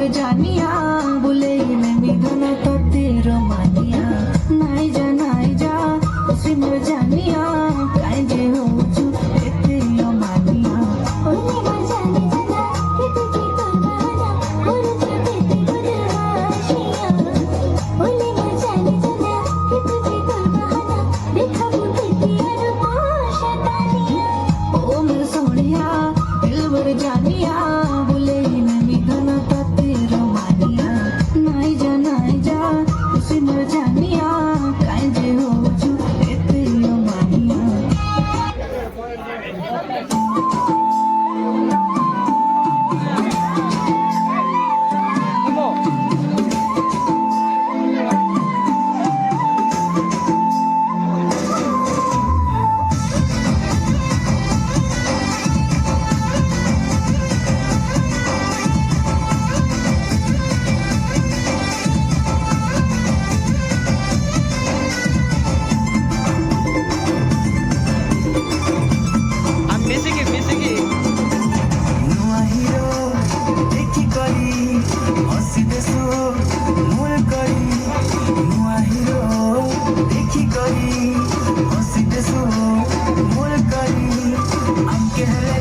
सिमर जानिया बोले मैं धन तोते रोमानिया नाई जा सिमर जानिया काहे जे हो छु एते मानिया ओले मजाने जना कि तुझे कुर्बाना और तेरे बदमाशिया ओले मजाने जना कि तुझे कुर्बाना देखा बुद्धि और शैतानिया ओ मेरे सोनिया दिल भर जानिया बोले मैं धन तोते रोमानिया नाई जा सिमर जानिया काहे जे हो छु एते मानिया ନୂଆ ହିରୋ ଦେଖିକରି ହସିଦେଶୁ ମୋର କରି ନୂଆ ହିରୋ ଦେଖିକରି ହସିଦେଶୁ ମୋର କରି ଆମକେ ହେଲେ